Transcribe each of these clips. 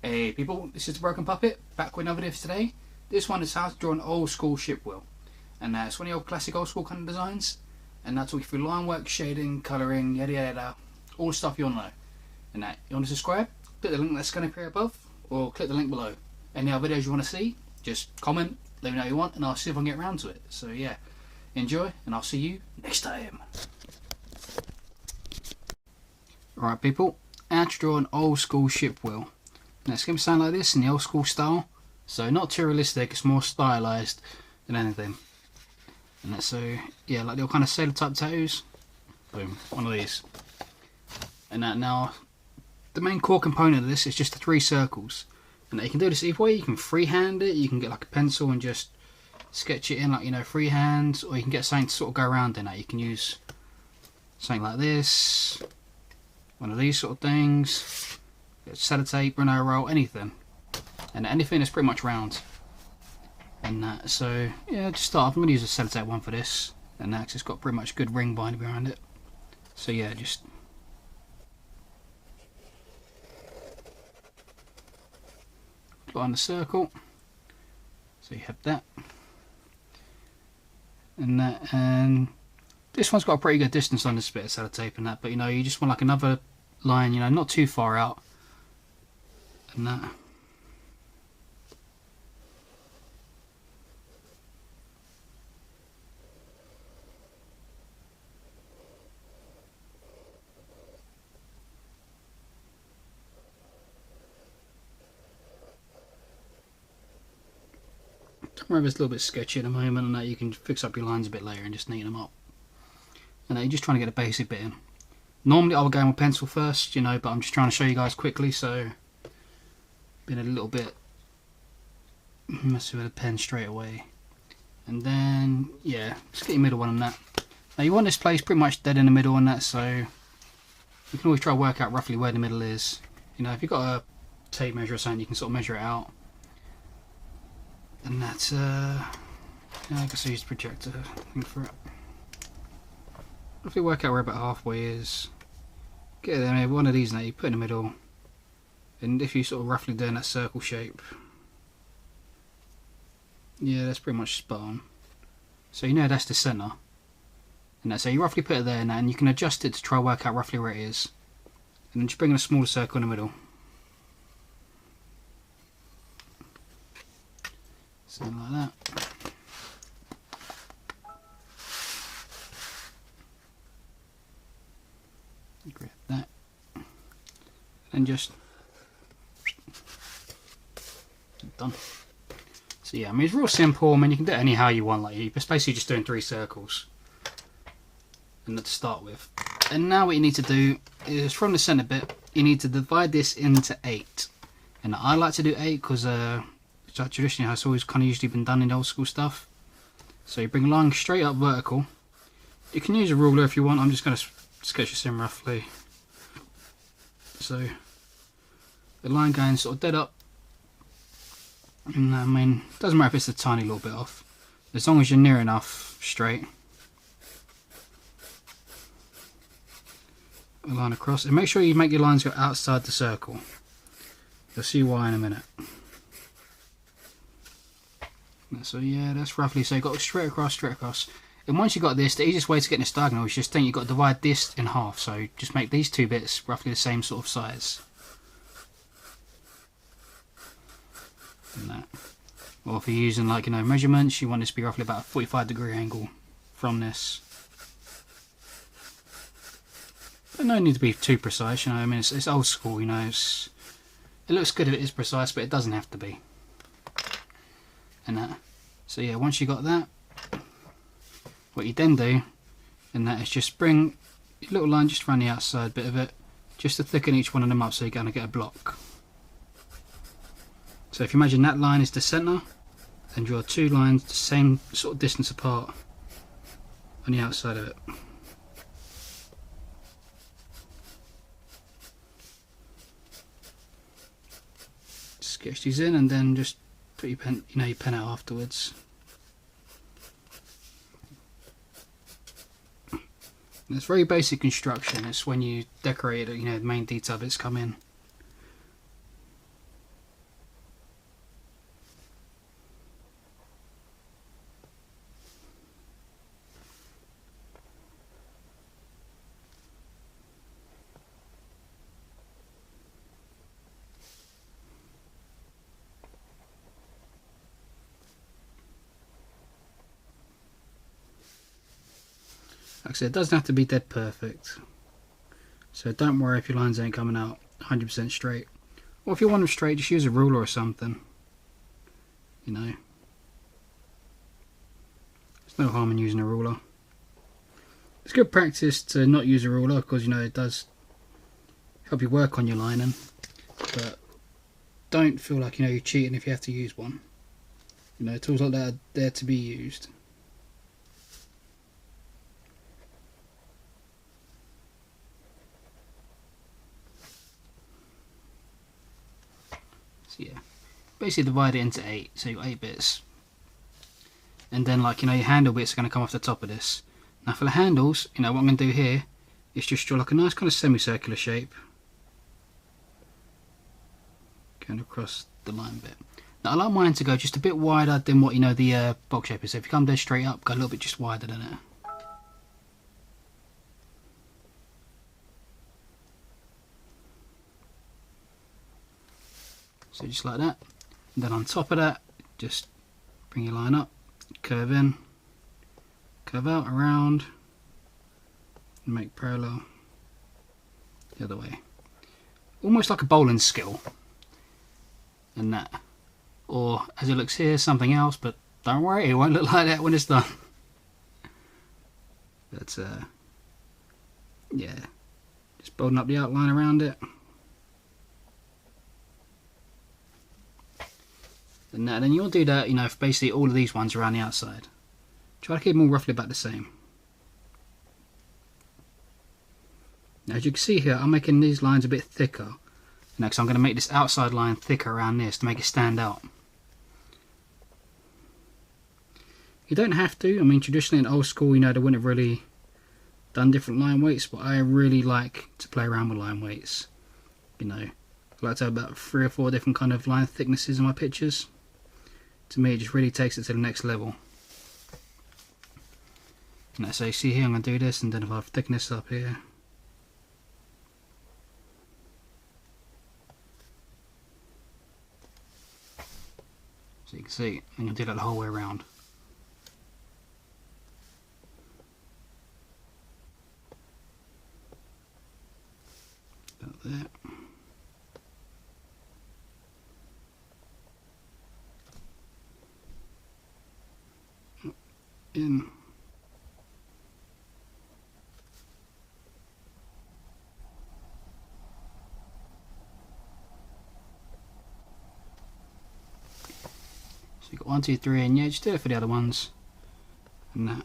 Hey people, this is the Broken Puppet, back with another video for today. This one is how to draw an old school ship wheel. And it's one of your classic old school kind of designs. And that's all through line work, shading, colouring, yada yada, all the stuff you want to know. And you want to subscribe? Click the link that's going to appear above, or click the link below. Any other videos you want to see, just comment, let me know what you want, and I'll see if I can get around to it. So yeah, enjoy, and I'll see you next time. Alright people, how to draw an old school ship wheel. Now it's going to sound like this in the old school style, so not too realistic, it's more stylised than anything. And that's so, yeah, like the old kind of sailor type tattoos. Boom, one of these. And that now, the main core component of this is just the 3 circles. And you can do this either way. You can freehand it, you can get like a pencil and just sketch it in like, you know, freehand, or you can get something to sort of go around in that. You can use something like this, one of these sort of things, sellotape, Renault roll, anything. And anything is pretty much round. And that, so yeah, to start off, I'm going to use a sellotape one for this. And that's it's got pretty much good ring binding behind it. So yeah, just put on the circle. So you have that. And that, and this one's got a pretty good distance on this bit of sellotape and that, but you know, you just want like another line, you know, not too far out. And that. Don't worry if it's a little bit sketchy at the moment, and that you can fix up your lines a bit later and just neaten them up. And you're just trying to get a basic bit in. Normally I would go in with pencil first, you know, but I'm just trying to show you guys quickly, so been a little bit messy with a pen straight away. And then yeah, just get your middle one on that. Now you want this place pretty much dead in the middle on that, so you can always try to work out roughly where the middle is. You know, if you've got a tape measure or something, you can sort of measure it out. And that's yeah, I guess I use the projector thing for it. Roughly work out where about halfway is. Get there, one of these now you put in the middle. And if you sort of roughly doing that circle shape, yeah, that's pretty much spot on. So you know that's the centre. And that's so you roughly put it there now, and you can adjust it to try and work out roughly where it is. And then just bring in a smaller circle in the middle. Something like that. Grab that. And just done. So yeah, I mean it's real simple. I mean you can do it anyhow you want. Like you're basically just doing 3 circles. And to start with. And now what you need to do is from the centre bit, you need to divide this into 8. And I like to do 8 because traditionally it's always kind of usually been done in old school stuff. So you bring a line straight up vertical. You can use a ruler if you want. I'm just going to sketch this in roughly. So the line going sort of dead up. And I mean, it doesn't matter if it's a tiny little bit off, as long as you're near enough straight. A line across, and make sure you make your lines go outside the circle. You'll see why in a minute. So yeah, that's roughly, so you've got straight across. And once you've got this, the easiest way to get this diagonal is just think you've got to divide this in half. So just make these 2 bits roughly the same sort of size. And that. Or if you're using like, you know, measurements, you want this to be roughly about a 45-degree angle from this. But no need to be too precise, you know, I mean it's old school, you know, it looks good if it is precise, but it doesn't have to be. And that. So yeah, once you got that, what you then do, and that is just bring your little line just around the outside bit of it, just to thicken each one of them up so you're going to get a block. So if you imagine that line is the centre, then draw 2 lines the same sort of distance apart on the outside of it. Sketch these in and then just put your pen, you know, your pen out afterwards. And it's very basic construction. It's when you decorate it, you know, the main detail bits come in. Like I said, it doesn't have to be dead perfect. So don't worry if your lines ain't coming out 100% straight. Or if you want them straight, just use a ruler or something. You know. There's no harm in using a ruler. It's good practice to not use a ruler because, you know, it does help you work on your lining. But don't feel like, you know, you're cheating if you have to use one. You know, tools like that are there to be used. So yeah, basically divide it into 8, so you've got 8 bits. And then, like, you know, your handle bits are going to come off the top of this. Now for the handles, you know, what I'm going to do here is just draw like a nice kind of semicircular shape going across the line bit. Now I like mine to go just a bit wider than what, you know, the box shape is. So if you come dead straight up, go a little bit just wider than it. So just like that. And then on top of that, just bring your line up, curve in, curve out, around, and make parallel the other way. Almost like a bowling skill. And that. Or, as it looks here, something else, but don't worry, it won't look like that when it's done. But, yeah. Just building up the outline around it. And then you'll do that, you know, for basically all of these ones around the outside. Try to keep them all roughly about the same. Now, as you can see here, I'm making these lines a bit thicker. Next, I'm going to make this outside line thicker around this to make it stand out. You don't have to. I mean, traditionally in old school, you know, they wouldn't have really done different line weights, but I really like to play around with line weights. You know, I like to have about 3 or 4 different kind of line thicknesses in my pictures. To me, it just really takes it to the next level. And so you see here, I'm going to do this, and then if I have thickness up here. So you can see, I'm going to do that the whole way around. About that. In. So you've got 1, 2, 3, and yeah, just do it for the other ones. And that.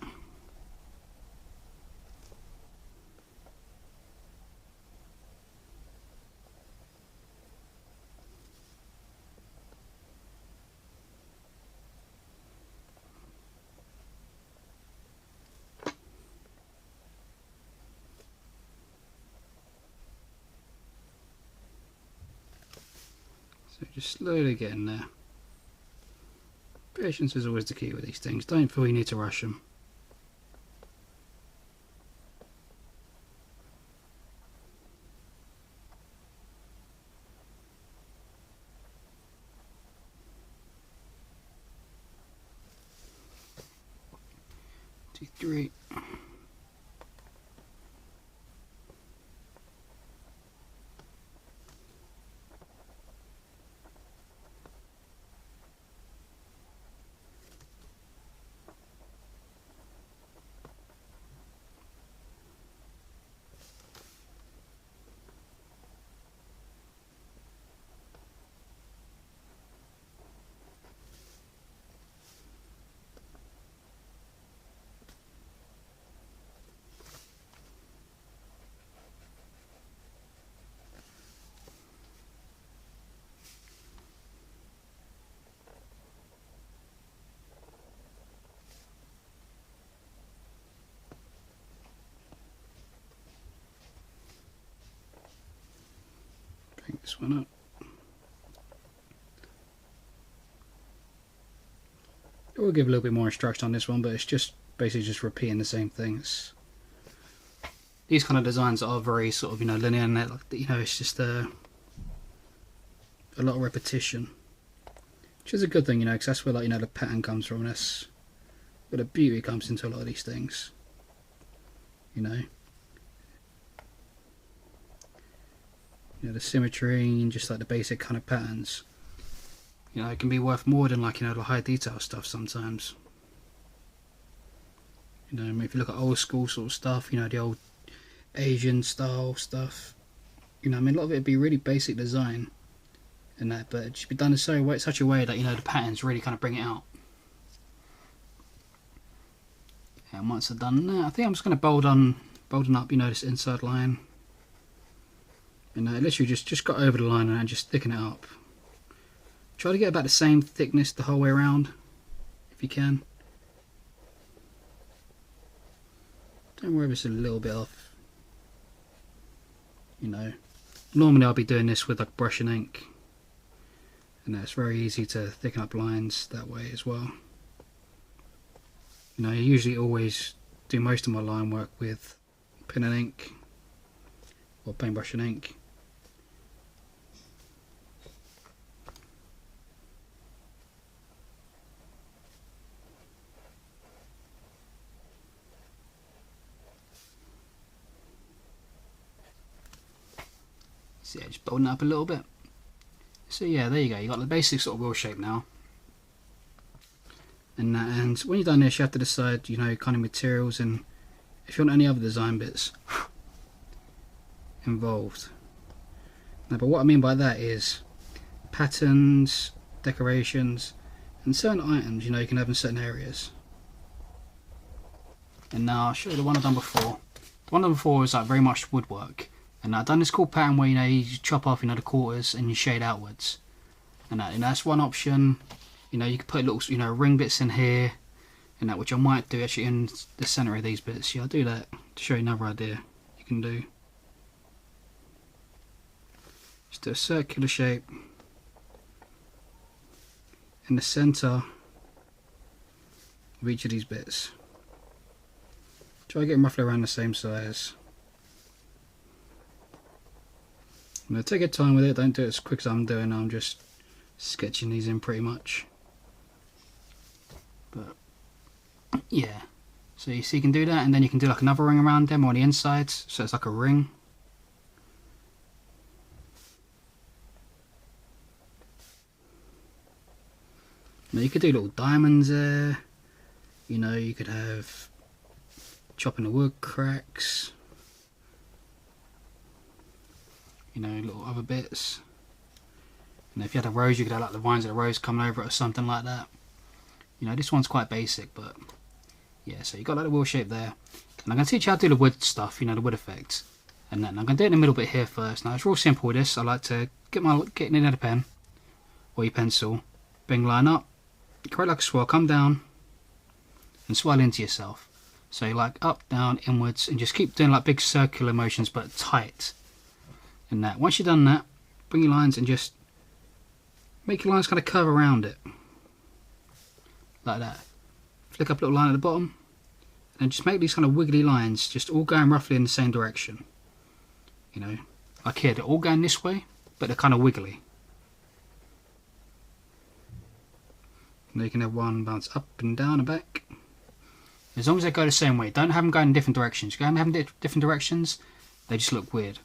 So just slowly get in there. Patience is always the key with these things. Don't feel you need to rush them. Two, three. this one up. It will give a little bit more instruction on this one, but it's just basically just repeating the same things. These kind of designs are very sort of, you know, linear, and like, you know, it's just a lot of repetition, which is a good thing, you know, because that's where, like, you know, the pattern comes from, and that's where the beauty comes into a lot of these things, you know. You know, the symmetry and just like the basic kind of patterns, you know, it can be worth more than, like, you know, the high detail stuff sometimes. You know, I mean, if you look at old school sort of stuff, you know, the old Asian style stuff, you know, I mean, a lot of it would be really basic design and that, but it should be done in such a way that, you know, the patterns really kind of bring it out. And once I've done that, I think I'm just going to bolden up, you know, this inside line. And literally just got over the line and just thicken it up. Try to get about the same thickness the whole way around, if you can. Don't worry if it's a little bit off. You know, normally I'll be doing this with like brush and ink, and it's very easy to thicken up lines that way as well. You know, I usually always do most of my line work with pen and ink, or paintbrush and ink. So yeah, just building it up a little bit. So yeah, there you go. You got the basic sort of wheel shape now. And when you've done this, you have to decide, you know, kind of materials and if you want any other design bits involved. Now, but what I mean by that is patterns, decorations, and certain items, you know, you can have in certain areas. And now I'll show you the one I've done before. The one I've done before is like very much woodwork. And I've done this cool pattern where, you know, you chop off, you know, the quarters and you shade outwards. And that's one option. You know, you can put little, you know, ring bits in here, and that, which I might do actually in the centre of these bits. Yeah, I'll do that to show you another idea you can do. Just do a circular shape in the centre of each of these bits. Try to get them roughly around the same size. Now take your time with it, don't do it as quick as I'm doing. I'm just sketching these in pretty much. But yeah, so you see you can do that, and then you can do like another ring around them on the insides, so it's like a ring. Now you could do little diamonds there, you know, you could have chopping the wood cracks, you know, little other bits. And if you had a rose, you could have like the vines of the rose coming over it or something like that. You know, this one's quite basic, but yeah, so you got like the wheel shape there. And I'm going to teach you how to do the wood stuff, you know, the wood effects. And then I'm going to do it in the middle bit here first. Now it's real simple with this. I like to get in a pen or your pencil, bring line up, create like a swirl, come down and swirl into yourself. So you like up, down, inwards, and just keep doing like big circular motions but tight. And that once you've done that, bring your lines and just make your lines kind of curve around it. Like that. Flick up a little line at the bottom and just make these kind of wiggly lines just all going roughly in the same direction. You know, like here, they're all going this way, but they're kind of wiggly. Now you can have one bounce up and down and back. As long as they go the same way. Don't have them going in different directions. If you have them in different directions, they just look weird.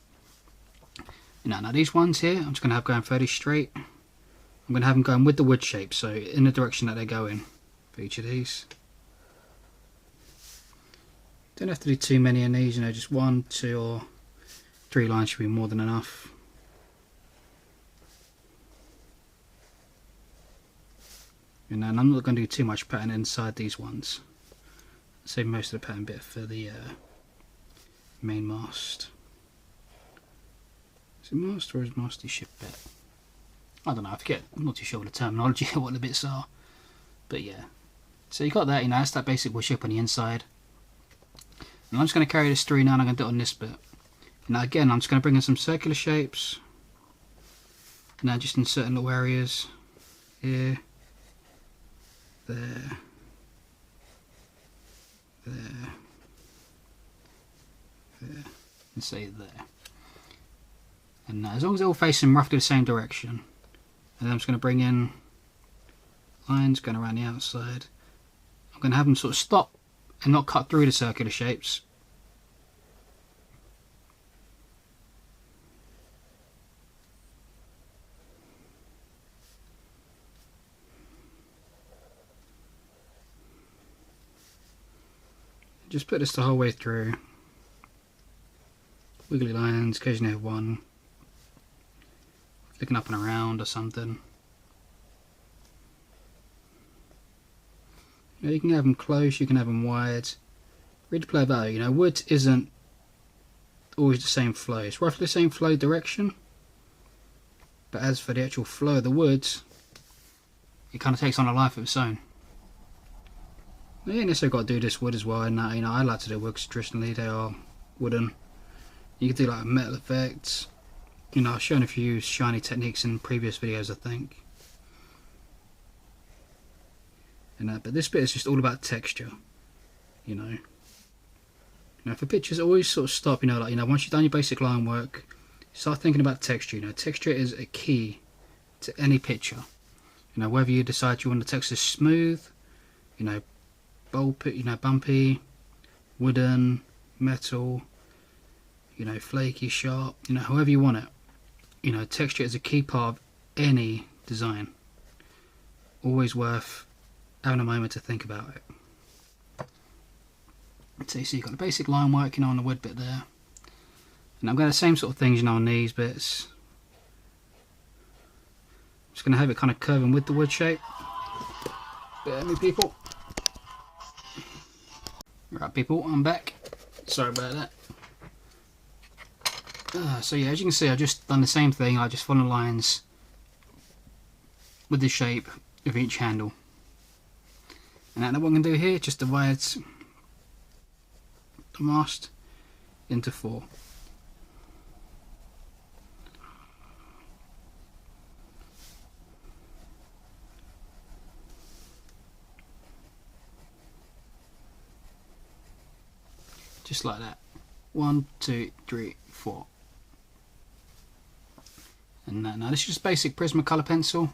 Now these ones here, I'm just going to have going fairly straight. I'm going to have them going with the wood shape, so in the direction that they go in for each of these. Don't have to do too many in these, you know, just 1, 2 or 3 lines should be more than enough. And then I'm not going to do too much pattern inside these ones. Save most of the pattern bit for the main mast. Is it mast or is masty ship bit? I don't know, I forget, I'm not too sure what the terminology what the bits are. But yeah. So you got that, you know, that's that basic wood ship on the inside. And I'm just going to carry this through now and I'm going to do it on this bit. Now again, I'm just going to bring in some circular shapes. Now just in certain little areas, here, there, there, there, and say there. And as long as they're all facing roughly the same direction, and then I'm just going to bring in lines going around the outside. I'm going to have them sort of stop and not cut through the circular shapes. Just put this the whole way through. Wiggly lines, occasionally have one looking up and around or something. You can have them close, you can have them wide. Really play about it. You know, wood isn't always the same flow. It's roughly the same flow direction, but as for the actual flow of the wood, it kind of takes on a life of its own. You ain't necessarily got to do this wood as well, and you know, I like to do wood because traditionally they are wooden. You can do like metal effects. You know, I've shown a few shiny techniques in previous videos, I think. And but this bit is just all about texture. You know, for pictures, always sort of stop. You know, like once you've done your basic line work, start thinking about texture. You know, texture is a key to any picture. You know, whether you decide you want the texture smooth, you know, bold, you know, bumpy, wooden, metal, you know, flaky, sharp, you know, however you want it. You know, texture is a key part of any design. Always worth having a moment to think about it. So you see, you've got the basic line work, you know, on the wood bit there. And I've got the same sort of things, you know, on these bits. I'm just going to have it kind of curving with the wood shape. Bear with me, people. Right, people, I'm back. Sorry about that. So yeah, as you can see, I've just done the same thing. I just followed lines with the shape of each handle. And now what I'm going to do here, just divide the mast into 4. Just like that. 1, 2, 3, 4. And now this is just basic Prismacolor pencil.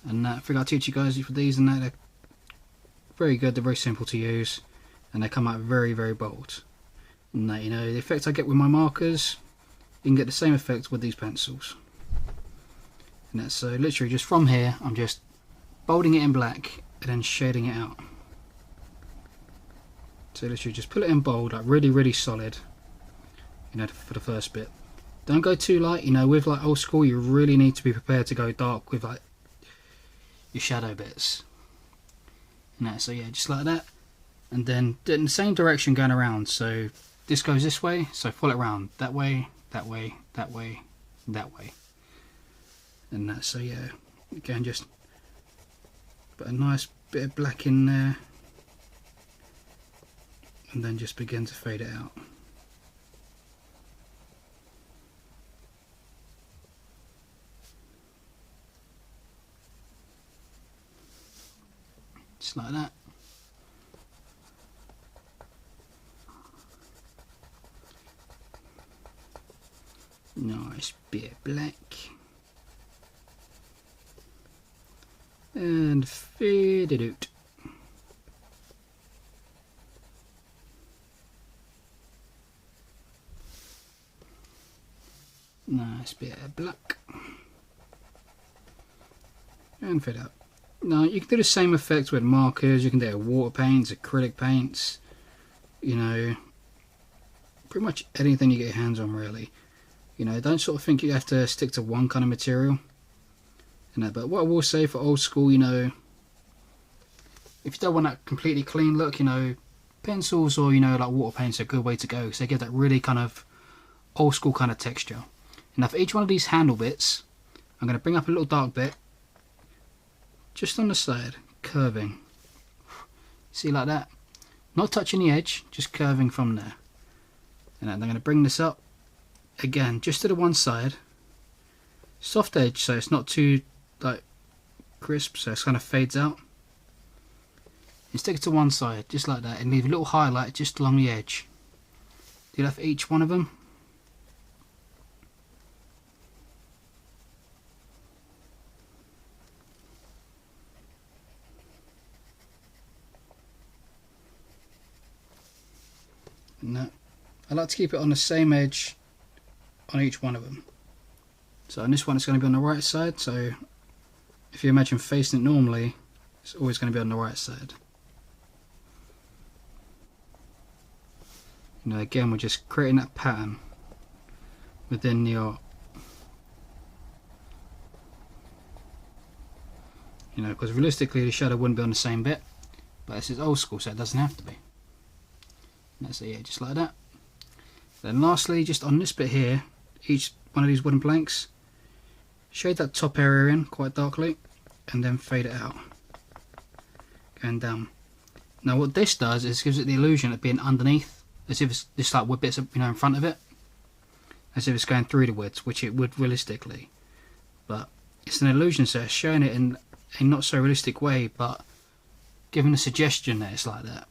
And I figure I'll teach you guys for these and that. They're very good, they're very simple to use. And they come out very, very bold. And that, you know, the effect I get with my markers, you can get the same effect with these pencils. And that's so literally just from here, I'm just bolding it in black and then shading it out. So literally just put it in bold, like really, really solid, you know, for the first bit. Don't go too light, you know, with like old school, you really need to be prepared to go dark with like your shadow bits. And that, so yeah, just like that. And then in the same direction going around, so this goes this way, so follow it around, that way, that way, that way, that way. And that, so yeah, again, just put a nice bit of black in there. And then just begin to fade it out. Just like that. Nice bit of black. And fade it out. Nice bit of black. And fade out. Now you can do the same effect with markers, you can do it with water paints, acrylic paints, you know, pretty much anything you get your hands on really. You know, don't sort of think you have to stick to one kind of material. You know, but what I will say for old school, you know, if you don't want that completely clean look, you know, pencils or, you know, like water paints are a good way to go because they give that really kind of old school kind of texture. Now for each one of these handle bits, I'm going to bring up a little dark bit just on the side, curving. See, like that? Not touching the edge, just curving from there. And then I'm going to bring this up again, just to the one side, soft edge, so it's not too like crisp, so it kind of fades out. You stick it to one side just like that and leave a little highlight just along the edge. Do that for each one of them. No, I like to keep it on the same edge on each one of them. So on this one it's going to be on the right side, so if you imagine facing it normally, it's always going to be on the right side. You know, again, we're just creating that pattern within your, you know, because realistically the shadow wouldn't be on the same bit, but this is old school, so it doesn't have to be. And that's it, yeah, just like that. Then lastly, just on this bit here, each one of these wooden planks, shade that top area in quite darkly and then fade it out, going down. Now what this does is gives it the illusion of being underneath, as if it's just like wood bits, you know, in front of it, as if it's going through the woods, which it would realistically, but it's an illusion, so it's showing it in a not so realistic way, but giving a suggestion that it's like that.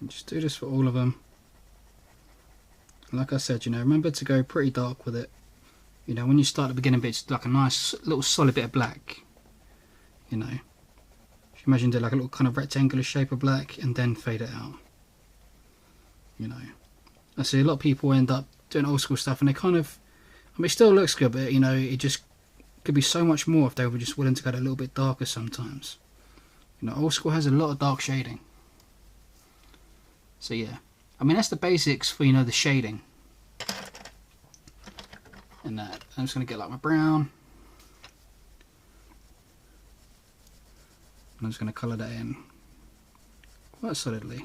And just do this for all of them. Like I said, you know, remember to go pretty dark with it. You know, when you start the beginning bit, it's like a nice little solid bit of black. You know, if you imagine it like a little kind of rectangular shape of black and then fade it out. You know, I see a lot of people end up doing old school stuff and they kind of, I mean, it still looks good, but you know, it just could be so much more if they were just willing to go a little bit darker sometimes. You know, old school has a lot of dark shading. So yeah, I mean that's the basics for, you know, the shading. And that, I'm just going to get like my brown. And I'm just going to colour that in quite solidly.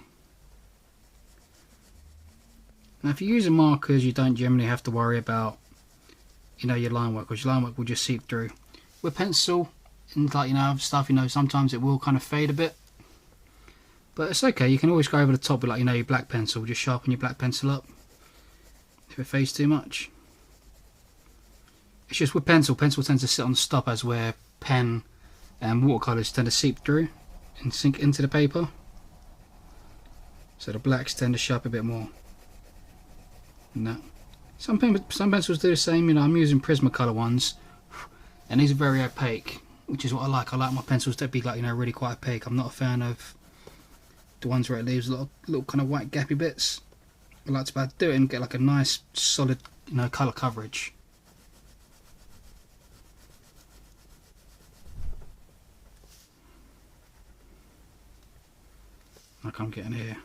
Now if you're using markers, you don't generally have to worry about, you know, your line work, because your line work will just seep through. With pencil and like, you know, other stuff, you know, sometimes it will kind of fade a bit. But it's okay, you can always go over the top with, like, you know, your black pencil, just sharpen your black pencil up if it fades too much. It's just with pencil tends to sit on the stop, as where pen and watercolours tend to seep through and sink into the paper. So the blacks tend to show up a bit more. No. Some pencils do the same, you know, I'm using Prismacolor ones, and these are very opaque, which is what I like. I like my pencils to be, like, you know, really quite opaque. I'm not a fan of the ones where it leaves a little kind of white gappy bits. I like to do it and get like a nice solid, you know, colour coverage. Like I'm getting here.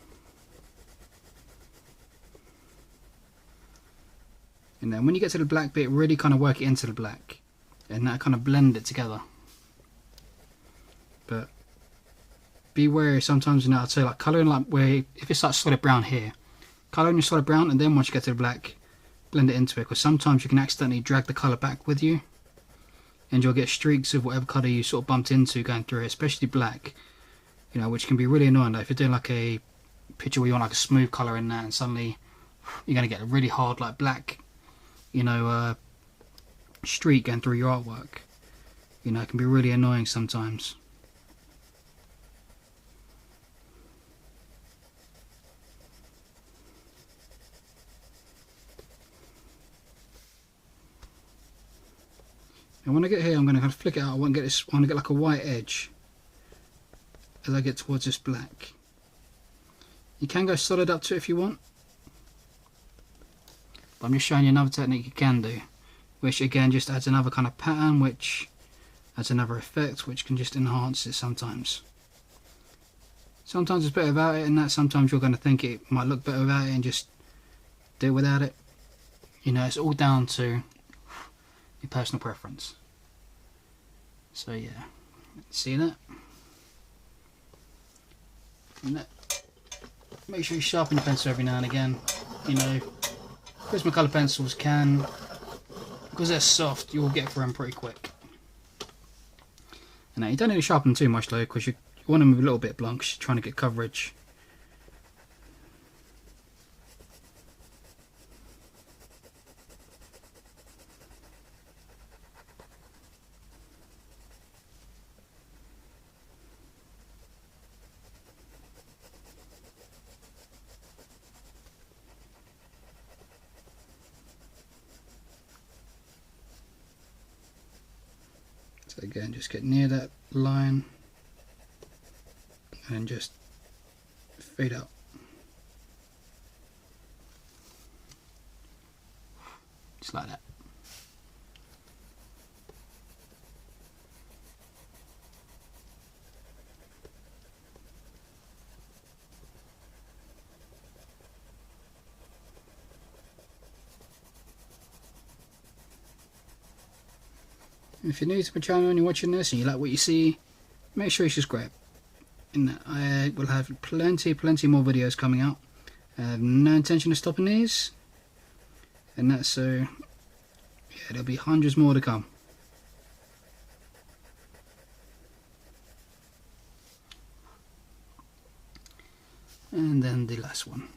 And then when you get to the black bit, really kind of work it into the black, and that kind of blend it together. But be wary sometimes, you know, I'd say like colouring, like where if it's like solid brown here, colour in your solid brown, and then once you get to the black, blend it into it, because sometimes you can accidentally drag the colour back with you and you'll get streaks of whatever colour you sort of bumped into going through it, especially black, you know, which can be really annoying. Like if you're doing like a picture where you want like a smooth colour in that, and suddenly you're going to get a really hard like black, you know, streak going through your artwork. You know, it can be really annoying sometimes. And when I get here, I'm going to kind of flick it out. I want to get like a white edge as I get towards this black. You can go solid up to it if you want, but I'm just showing you another technique you can do, which again just adds another kind of pattern, which adds another effect, which can just enhance it sometimes. Sometimes it's better without it, and that sometimes you're going to think it might look better without it and just do it without it. You know, it's all down to your personal preference. So yeah, see that? Make sure you sharpen your pencil every now and again. You know, Prismacolor pencils can, because they're soft, you'll get through them pretty quick. And now you don't need to sharpen them too much though, because you want them a little bit blunt, because you're trying to get coverage. So again, just get near that line and just fade out. Just like that. If you're new to my channel and you're watching this and you like what you see, make sure you subscribe. And I will have plenty more videos coming out. I have no intention of stopping these. And that's so, yeah, there'll be hundreds more to come. And then the last one.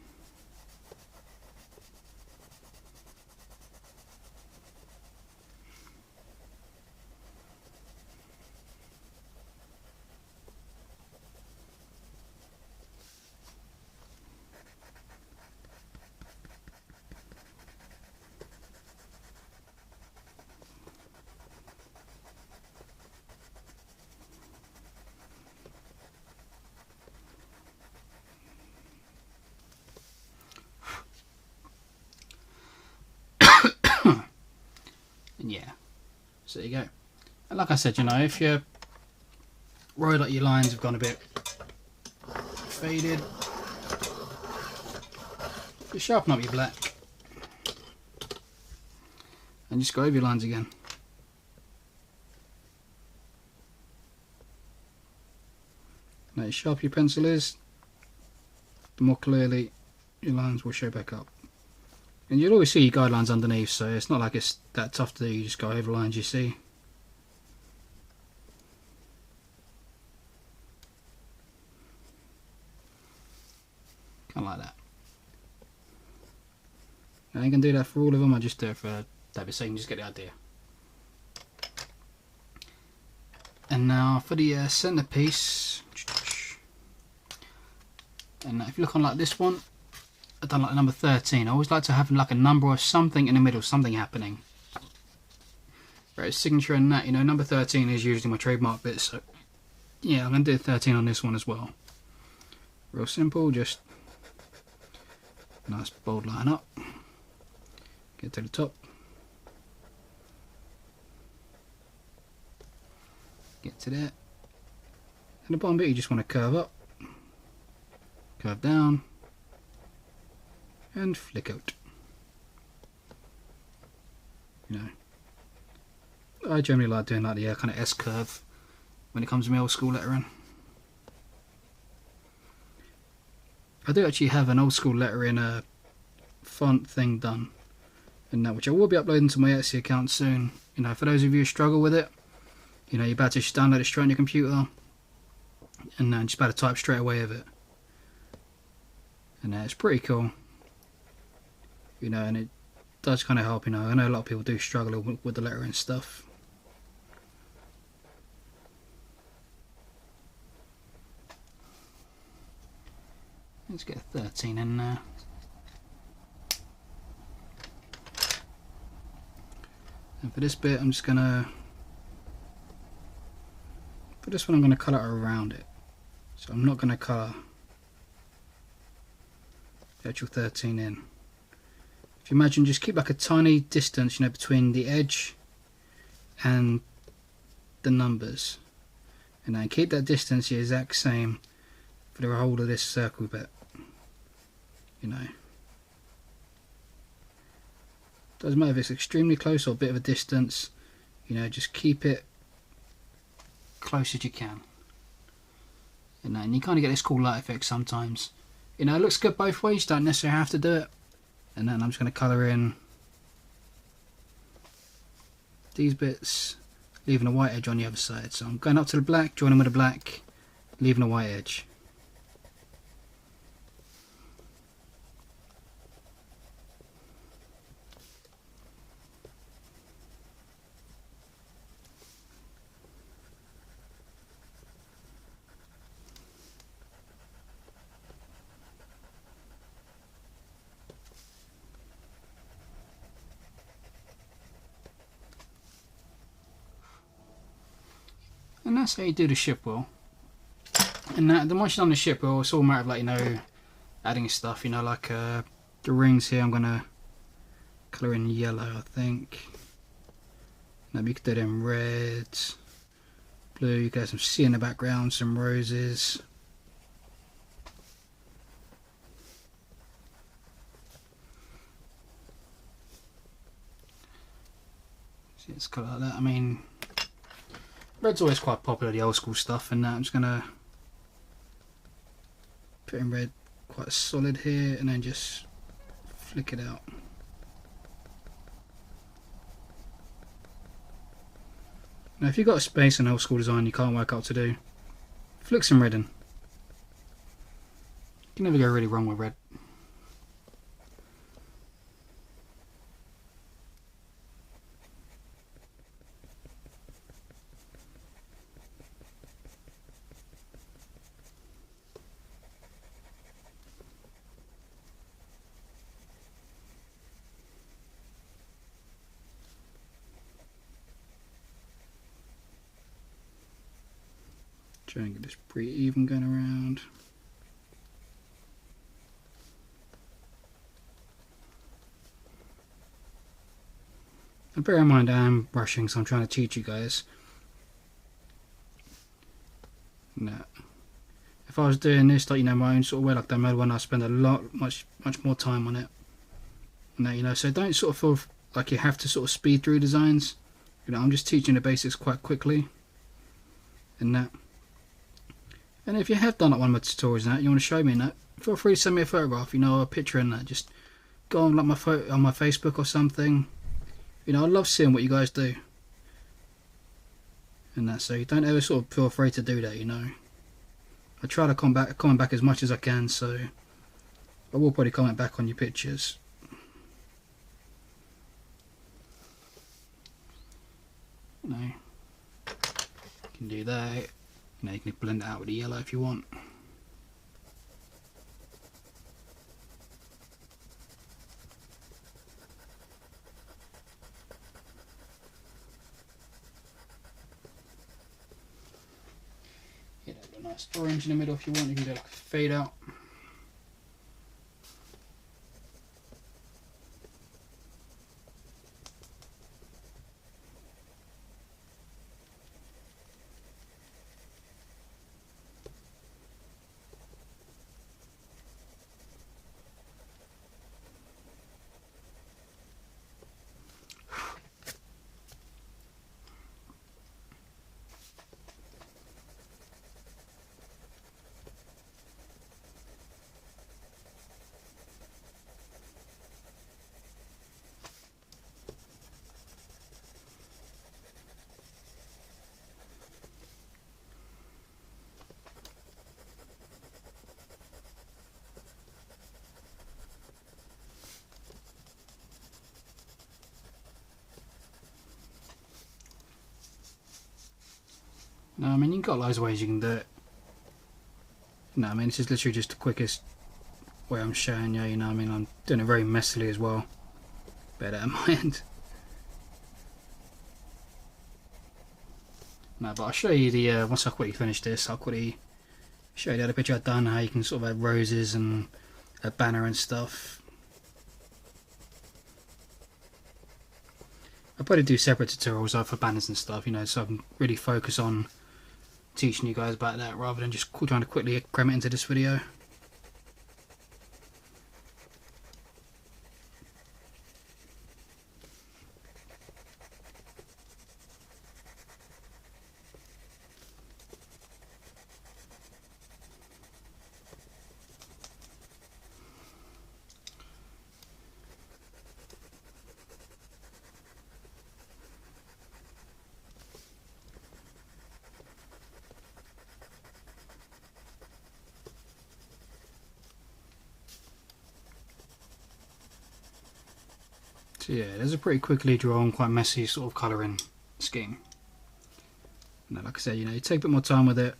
And yeah, so there you go. And like I said, you know, if you're worried that your lines have gone a bit faded, just sharpen up your black and just go over your lines again. Now, the sharper your pencil is, the more clearly your lines will show back up. And you'll always see your guidelines underneath, so it's not like it's that tough to do. You just go over lines you see. Kind of like that. I ain't gonna do that for all of them, I just do it for that bit so you can just get the idea. And now for the centerpiece. And if you look on like this one, I've done like number 13. I always like to have like a number or something in the middle, something happening. Whereas signature and that, you know, number 13 is usually my trademark bit, so yeah, I'm going to do 13 on this one as well. Real simple, just nice bold line up, get to the top, get to there, and the bottom bit you just want to curve up, curve down, and flick out. You know, I generally like doing like the kind of S curve when it comes to my old school lettering. I do actually have an old school lettering font thing done, and that which I will be uploading to my Etsy account soon. You know, for those of you who struggle with it, you know, you're about to just download it straight on your computer, and just about to type straight away with it, and it's pretty cool. You know, and it does kind of help. You know, I know a lot of people do struggle with the lettering stuff. Let's get a 13 in there. And for this bit, I'm just gonna, for this one, I'm gonna colour around it. So I'm not gonna colour the actual 13 in. If you imagine, just keep like a tiny distance, you know, between the edge and the numbers, and then keep that distance the exact same for the whole of this circle bit. You know, doesn't matter if it's extremely close or a bit of a distance. You know, just keep it close as you can. And you kind of get this cool light effect sometimes. You know, it looks good both ways, you don't necessarily have to do it. And then I'm just going to colour in these bits, leaving a white edge on the other side. So I'm going up to the black, joining with the black, leaving a white edge. And that's how you do the ship wheel. And then once you've done the ship wheel, it's all a matter of, like, you know, adding stuff, you know, like the rings here. I'm gonna colour in yellow, I think. Maybe you could do them red, blue. You got some sea in the background, some roses. See, it's colour like that. I mean, red's always quite popular, the old school stuff, and I'm just gonna put in red quite solid here, and then just flick it out. Now, if you've got a space in old school design you can't work out what to do, flick some red in. You can never go really wrong with red. Try and get this pretty even going around. And bear in mind I am rushing, so I'm trying to teach you guys. Now, if I was doing this, like, you know, my own sort of way, like the mode one, I spend a much more time on it. Now, you know, so don't sort of feel like you have to sort of speed through designs. You know, I'm just teaching the basics quite quickly. And that. And if you have done like one of my tutorials and that, you want to show me that, feel free to send me a photograph, you know, a picture in that. Just go on like my on my Facebook or something. You know, I love seeing what you guys do. And that, so you don't ever sort of feel afraid to do that, you know. I try to comment back as much as I can, so I will probably comment back on your pictures. You know, you can do that. You know, you can blend it out with the yellow if you want. Get a nice orange in the middle if you want. You can do like a fade out. No, I mean, you've got loads of ways you can do it. No, I mean, this is literally just the quickest way I'm showing you, you know, I mean, I'm doing it very messily as well. Bear that in mind. No, but I'll show you the, once I quickly finish this, I'll quickly show you the other picture I've done, how you can sort of add roses and a banner and stuff. I'll probably do separate tutorials for banners and stuff, you know, so I can really focus on teaching you guys about that rather than just trying to quickly cram it into this video. So yeah, there's a pretty quickly drawn, quite messy sort of colouring scheme. Now, like I said, you know, you take a bit more time with it,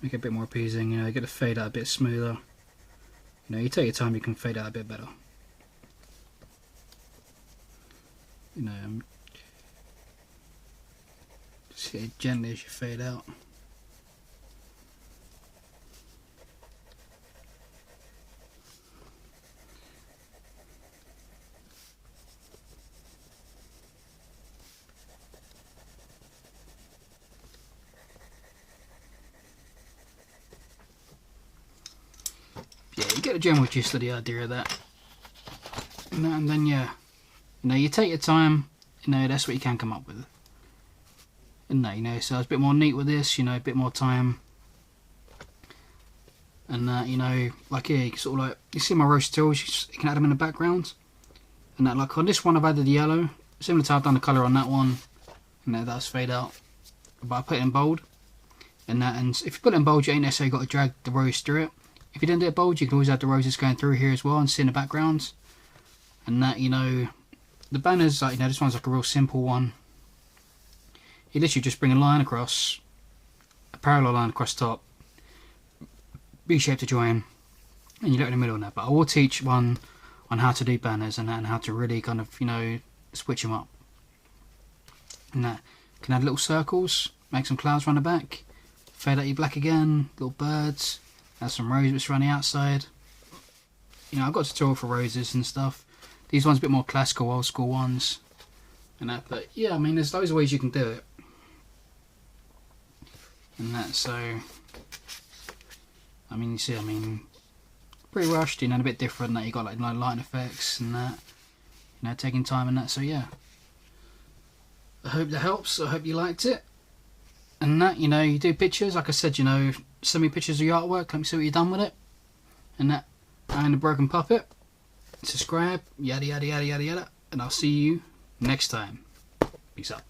make it a bit more appeasing, you know, get the fade out a bit smoother. You know, you take your time, you can fade out a bit better. You know, just hit it gently as you fade out. Yeah, you get a general gist of the idea of that. And then yeah, you know, you take your time, you know, that's what you can come up with. And that, you know, so it's a bit more neat with this, you know, a bit more time. And that, you know, like here, you can sort of like, you see my roast tills, you can add them in the background. And that, like on this one I've added the yellow, similar to how I've done the colour on that one. And that does fade out. But I put it in bold. And that, and if you put it in bold, you ain't necessarily got to drag the rose through it. If you didn't do it bold, you can always have the roses going through here as well and see in the background. And that, you know, the banners, like, you know, this one's like a real simple one. You literally just bring a line across, a parallel line across top, B-shape to join, and you do it in the middle on that. But I will teach one on how to do banners and how to really kind of, you know, switch them up. And that, you can add little circles, make some clouds around the back, fade out your black again, little birds. Add some rose bits around the outside. You know, I've got a tutorial for roses and stuff. These ones a bit more classical, old school ones. And that, but yeah, I mean, there's loads of ways you can do it. And that, so, I mean, you see, I mean, pretty rushed, you know, a bit different. That you got like light effects and that, you know, taking time and that. So yeah, I hope that helps. I hope you liked it. And that, you know, you do pictures, like I said, you know, send me pictures of your artwork, let me see what you've done with it. And that, I'm the Broken Puppet. Subscribe, yada yada yada yada yada, and I'll see you next time. Peace out.